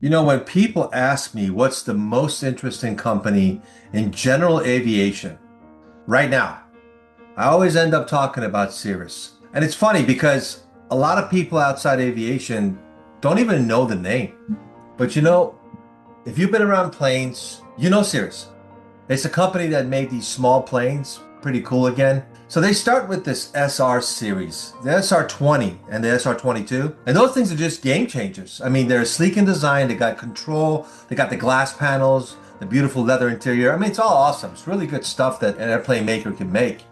When people ask me what's the most interesting company in general aviation right now, I always end up talking about Cirrus. And it's funny because a lot of people outside aviation don't even know the name. But if you've been around planes, you know Cirrus. It's a company that made these small planes pretty cool again. So they start with this SR series, the SR-20 and the SR-22, and those things are just game changers. I mean, they're sleek in design, they got control, they got the glass panels, the beautiful leather interior. I mean, it's all awesome. It's really good stuff that an airplane maker can make.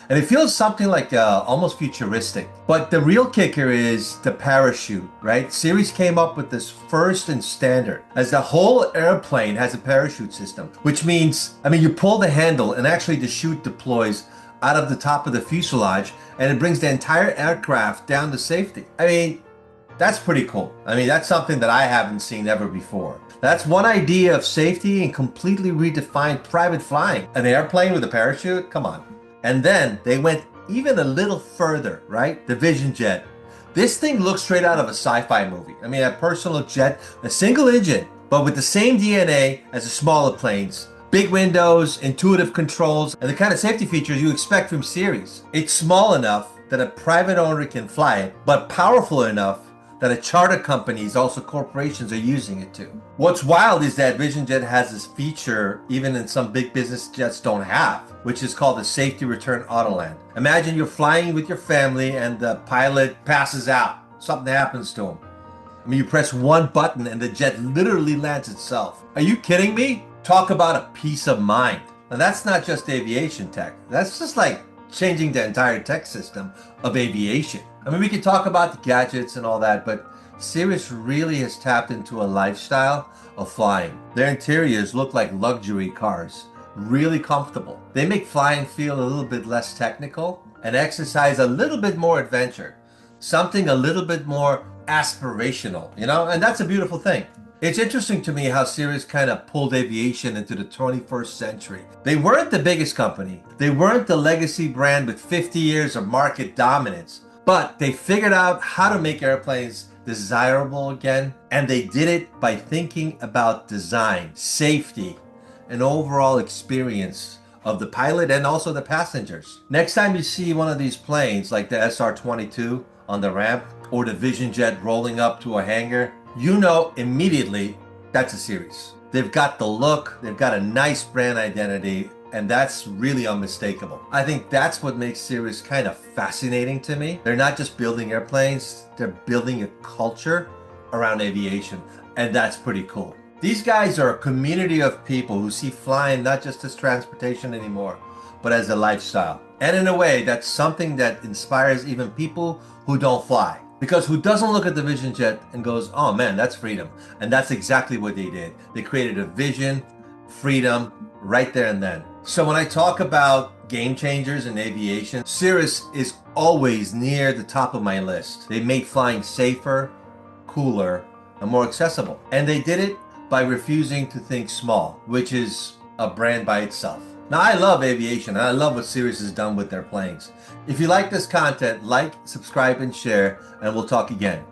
And it feels something like almost futuristic. But the real kicker is the parachute, right? Series came up with this first and standard, as the whole airplane has a parachute system, which means, you pull the handle and actually the chute deploys out of the top of the fuselage and it brings the entire aircraft down to safety. That's pretty cool. That's something that I haven't seen ever before. That's one idea of safety and completely redefined private flying. An airplane with a parachute? Come on. And then they went even a little further, right? The Vision Jet. This thing looks straight out of a sci-fi movie. A personal jet, a single engine, but with the same DNA as the smaller planes. Big windows, intuitive controls, and the kind of safety features you expect from Series. It's small enough that a private owner can fly it, but powerful enough that a charter companies, also corporations, are using it too. What's wild is that Vision Jet has this feature even in some big business jets don't have, which is called the safety return autoland. Imagine you're flying with your family and the pilot passes out. Something happens to him. You press one button and the jet literally lands itself. Are you kidding me? Talk about a peace of mind. Now that's not just aviation tech. That's just like changing the entire tech system of aviation. We can talk about the gadgets and all that, but Cirrus really has tapped into a lifestyle of flying. Their interiors look like luxury cars, really comfortable. They make flying feel a little bit less technical and exercise a little bit more adventure, something a little bit more aspirational, and that's a beautiful thing. It's interesting to me how Cirrus kind of pulled aviation into the 21st century. They weren't the biggest company. They weren't the legacy brand with 50 years of market dominance, but they figured out how to make airplanes desirable again, and they did it by thinking about design, safety, and overall experience of the pilot and also the passengers. Next time you see one of these planes like the SR-22 on the ramp or the Vision Jet rolling up to a hangar, you know immediately that's a Cirrus. They've got the look, they've got a nice brand identity, and that's really unmistakable. I think that's what makes Cirrus kind of fascinating to me. They're not just building airplanes, they're building a culture around aviation, and that's pretty cool. These guys are a community of people who see flying not just as transportation anymore, but as a lifestyle. And in a way, that's something that inspires even people who don't fly. Because who doesn't look at the Vision Jet and goes, oh man, that's freedom. And that's exactly what they did. They created a vision, freedom, right there and then. So when I talk about game changers in aviation, Cirrus is always near the top of my list. They made flying safer, cooler, and more accessible. And they did it by refusing to think small, which is a brand by itself. Now, I love aviation, and I love what Cirrus has done with their planes. If you like this content, like, subscribe, and share, and we'll talk again.